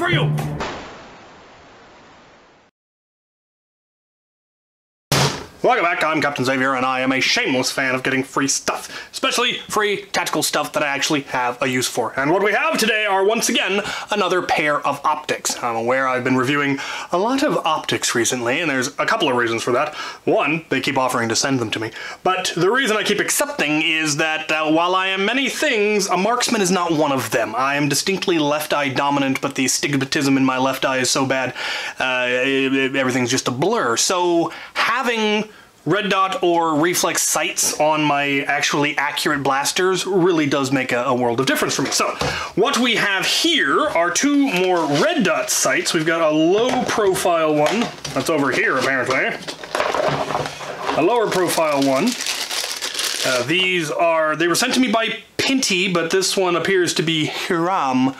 for you! Welcome back, I'm Captain Xavier, and I am a shameless fan of getting free stuff, especially free tactical stuff that I actually have a use for. And what we have today are, once again, another pair of optics. I'm aware I've been reviewing a lot of optics recently, and there's a couple of reasons for that. One, they keep offering to send them to me. But the reason I keep accepting is that while I am many things, a marksman is not one of them. I am distinctly left-eye dominant, but the stigmatism in my left eye is so bad, everything's just a blur. So having red dot or reflex sights on my actually accurate blasters really does make a world of difference for me. So what we have here are two more red dot sights. We've got a low profile one that's over here apparently. A lower profile one. They were sent to me by Pinty, but this one appears to be Hiram,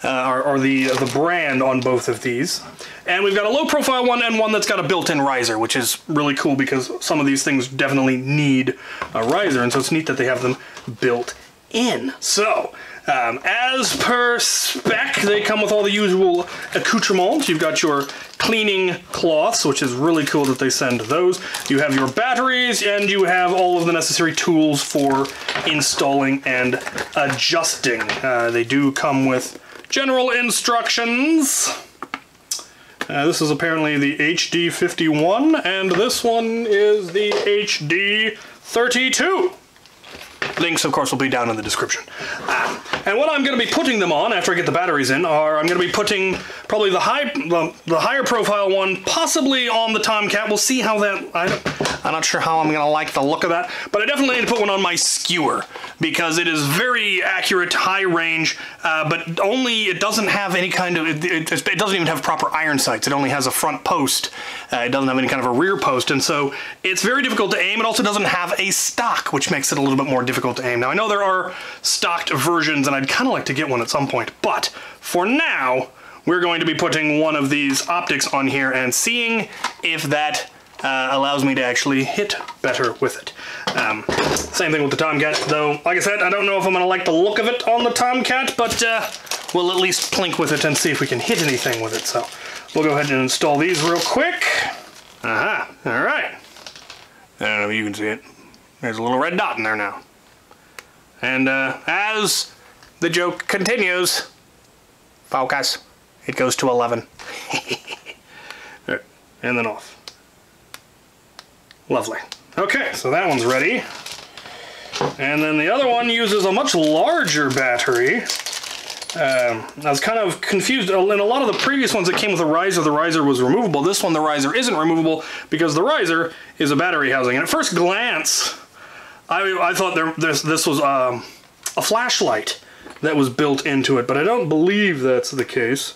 or the brand on both of these. And we've got a low profile one and one that's got a built-in riser, which is really cool because some of these things definitely need a riser, and so it's neat that they have them built in. So, as per spec, they come with all the usual accoutrements. You've got your cleaning cloths, which is really cool that they send those. You have your batteries, and you have all of the necessary tools for installing and adjusting. They do come with general instructions. This is apparently the HD51, and this one is the HD32. Links, of course, will be down in the description. And what I'm going to be putting them on after I get the batteries in are, I'm going to be putting probably the higher profile one, possibly on the Tomcat. We'll see how that, I'm not sure how I'm going to like the look of that, but I definitely need to put one on my skewer because it is very accurate, high range, but only, it doesn't have any kind of, it doesn't even have proper iron sights. It only has a front post. It doesn't have any kind of a rear post, and so it's very difficult to aim. It also doesn't have a stock, which makes it a little bit more difficult to aim. Now, I know there are stocked versions, and I'd kind of like to get one at some point, but for now, we're going to be putting one of these optics on here and seeing if that allows me to actually hit better with it. Same thing with the Tomcat, though. Like I said, I don't know if I'm going to like the look of it on the Tomcat, but we'll at least plink with it and see if we can hit anything with it. So we'll go ahead and install these real quick. Aha, all right. I don't know if you can see it. There's a little red dot in there now. And as the joke continues, focus, it goes to 11. There, and then off. Lovely. Okay, so that one's ready. And then the other one uses a much larger battery. I was kind of confused. In a lot of the previous ones that came with a riser, the riser was removable. This one, the riser isn't removable because the riser is a battery housing. And at first glance, I thought this was a flashlight that was built into it, but I don't believe that's the case.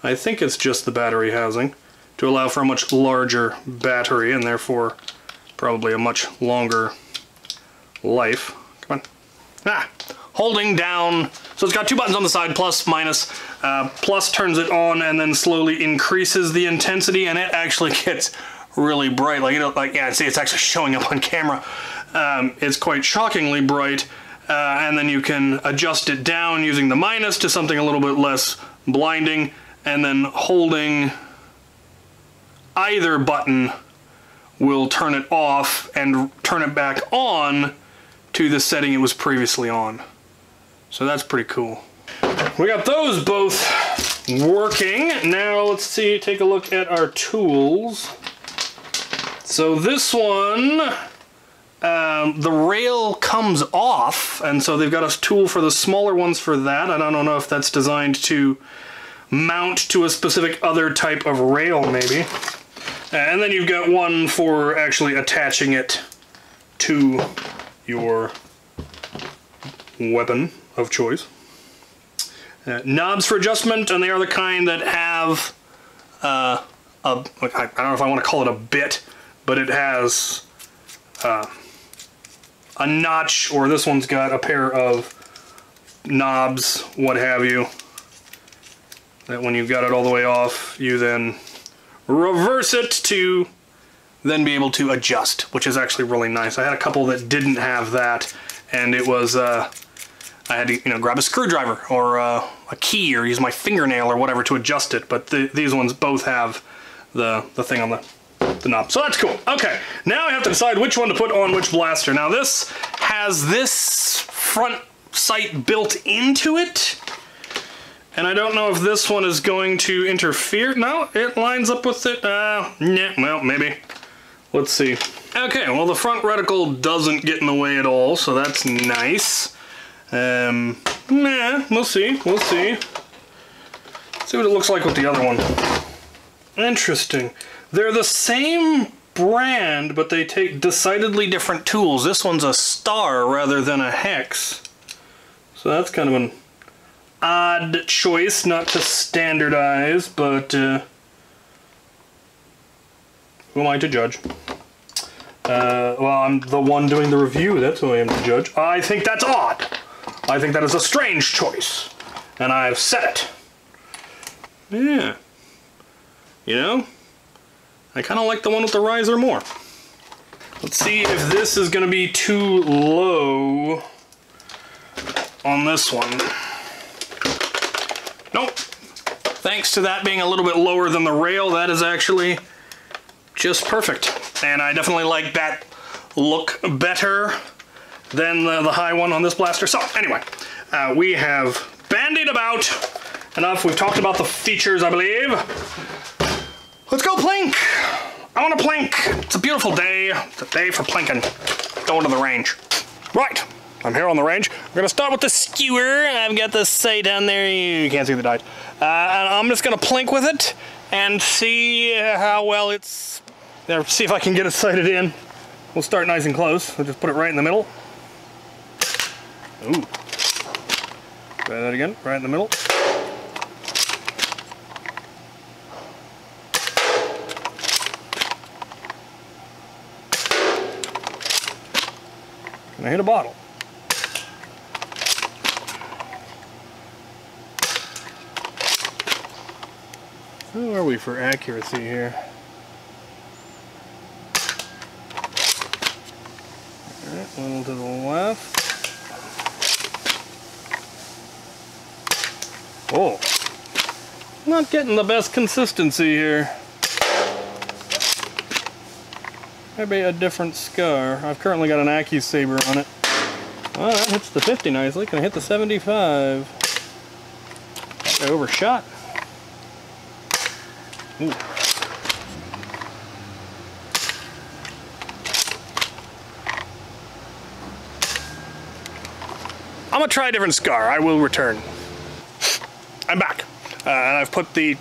I think it's just the battery housing to allow for a much larger battery and therefore probably a much longer life. Come on. Holding down, so it's got two buttons on the side, plus, minus. Plus turns it on and then slowly increases the intensity, and it actually gets really bright. Yeah, see, it's actually showing up on camera. It's quite shockingly bright, and then you can adjust it down using the minus to something a little bit less blinding, and then holding either button will turn it off and turn it back on to the setting it was previously on. So that's pretty cool. We got those both working. Now let's see, take a look at our tools. So this one, the rail comes off, and so they've got a tool for the smaller ones for that. I don't know if that's designed to mount to a specific other type of rail, maybe. And then you've got one for actually attaching it to your weapon of choice. Knobs for adjustment, and they are the kind that have I don't know if I want to call it a bit, but it has a notch, or this one's got a pair of knobs, what have you, that when you've got it all the way off, you then reverse it to then be able to adjust, which is actually really nice. I had a couple that didn't have that, and it was I had to, you know, grab a screwdriver or a key or use my fingernail or whatever to adjust it. But these ones both have the thing on the knob. So that's cool. Okay, now I have to decide which one to put on which blaster. Now this has this front sight built into it. And I don't know if this one is going to interfere. No, it lines up with it. Yeah, well, maybe. Let's see. Okay, well the front reticle doesn't get in the way at all, so that's nice. Nah, we'll see, we'll see. Let's see what it looks like with the other one. Interesting. They're the same brand, but they take decidedly different tools. This one's a star rather than a hex. So that's kind of an odd choice, not to standardize, but who am I to judge? Well, I'm the one doing the review, that's who I am to judge. I think that's odd. I think that is a strange choice, and I've said it. Yeah. You know, I kind of like the one with the riser more. Let's see if this is going to be too low on this one. Nope. Thanks to that being a little bit lower than the rail, that is actually just perfect. And I definitely like that look better than the high one on this blaster. So anyway, we have bandied about enough. We've talked about the features, I believe. Let's go plink. I want to plink. It's a beautiful day. It's a day for plinking. Going to the range. Right, I'm here on the range. We're gonna start with the skewer. I've got the sight down there. You can't see the dice. And I'm just gonna plink with it and see how well it's there. See if I can get it sighted in. We'll start nice and close. We'll just put it right in the middle. Ooh. Try that again, right in the middle. Can I hit a bottle? Who are we for accuracy here? Alright, a little to the left. Oh, not getting the best consistency here. Maybe a different scar. I've currently got an AccuSaber on it. Oh, that hits the 50 nicely. Can I hit the 75? I overshot. Ooh. I'm gonna try a different scar. I will return. I'm back, and I've put the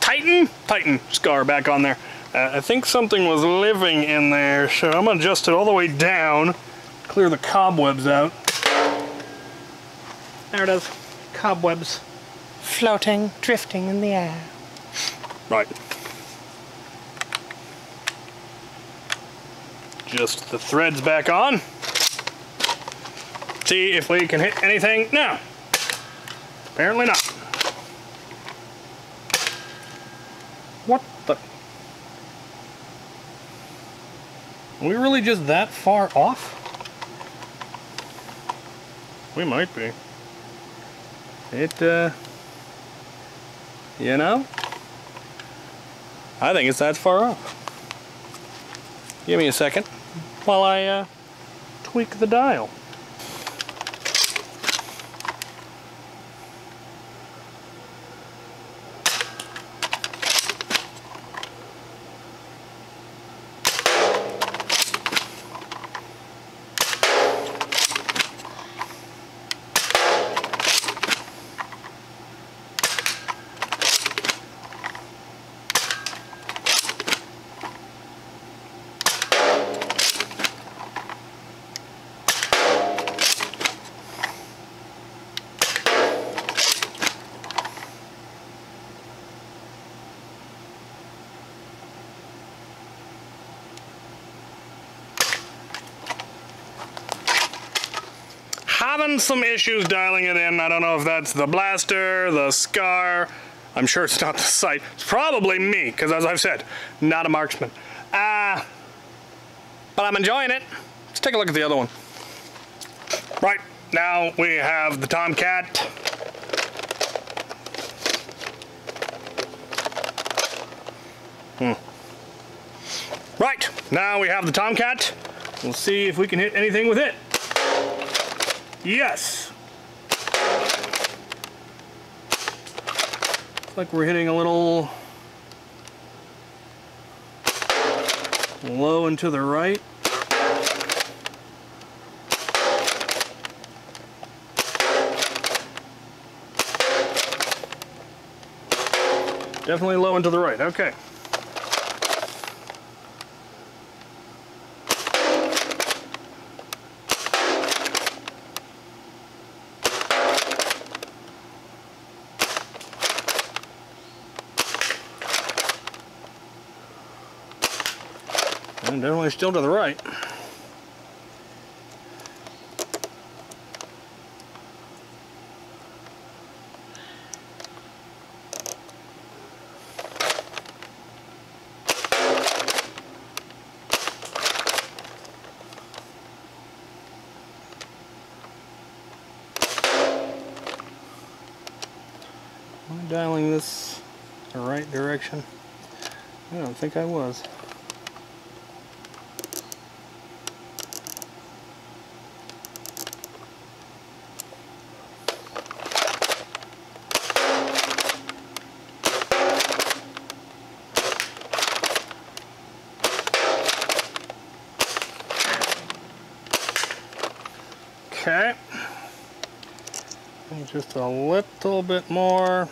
Titan scar back on there. I think something was living in there, so I'm gonna adjust it all the way down, clear the cobwebs out. There it is, cobwebs floating, drifting in the air. Right. Just the threads back on. See if we can hit anything. No, apparently not. What the? Are we really just that far off? We might be. You know? I think it's that far off. Give me a second while I tweak the dial. Having some issues dialing it in. I don't know if that's the blaster, the scar. I'm sure it's not the sight. It's probably me, because as I've said, not a marksman. But I'm enjoying it. Let's take a look at the other one. Right, now we have the Tomcat. Right, now we have the Tomcat. We'll see if we can hit anything with it. Yes. Looks like we're hitting a little low and to the right. Definitely low and to the right, okay. And definitely still to the right. Am I dialing this the right direction? I don't think I was. Okay, and just a little bit more.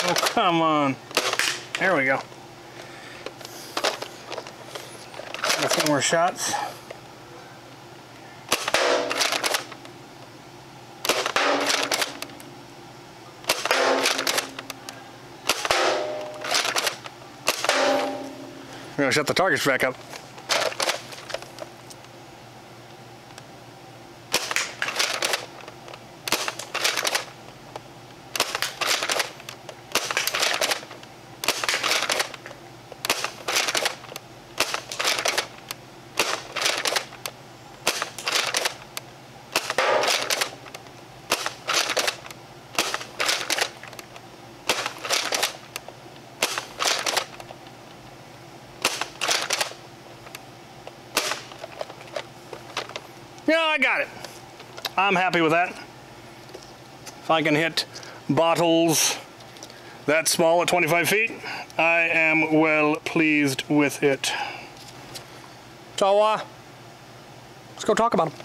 Oh, come on. There we go. A few more shots. We're gonna shut the targets back up. Yeah, I got it. I'm happy with that. If I can hit bottles that small at 25 feet, I am well pleased with it. So, let's go talk about them.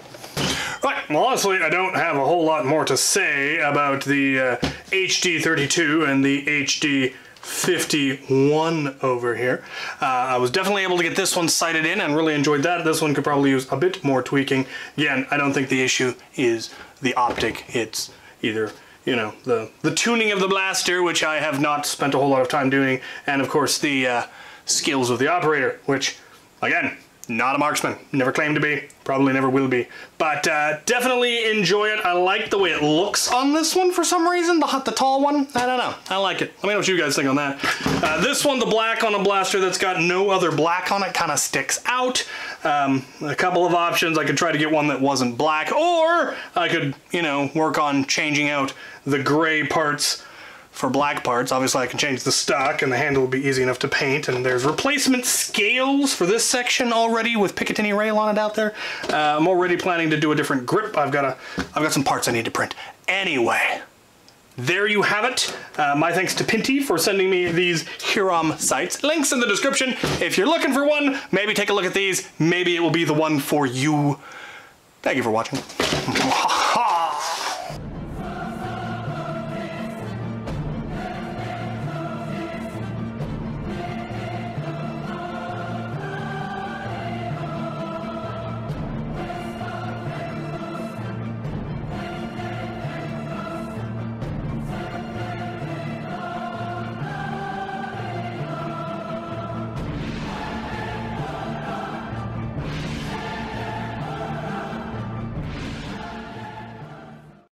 Right, well honestly, I don't have a whole lot more to say about the HD32 and the HD51 over here. I was definitely able to get this one sighted in and really enjoyed that. This one could probably use a bit more tweaking. Again, I don't think the issue is the optic. It's either, you know, the tuning of the blaster, which I have not spent a whole lot of time doing, and of course the skills of the operator, which, again, not a marksman. Never claimed to be. Probably never will be. But definitely enjoy it. I like the way it looks on this one for some reason. The tall one. I don't know. I like it. Let me know what you guys think on that. This one, the black on a blaster that's got no other black on it, kind of sticks out. A couple of options. I could try to get one that wasn't black, or I could, you know, work on changing out the gray parts for black parts. Obviously I can change the stock and the handle will be easy enough to paint, and there's replacement scales for this section already with Picatinny rail on it out there. I'm already planning to do a different grip. I've got some parts I need to print. Anyway, there you have it. My thanks to Pinty for sending me these Hiram sights. Links in the description. If you're looking for one, maybe take a look at these. Maybe it will be the one for you. Thank you for watching.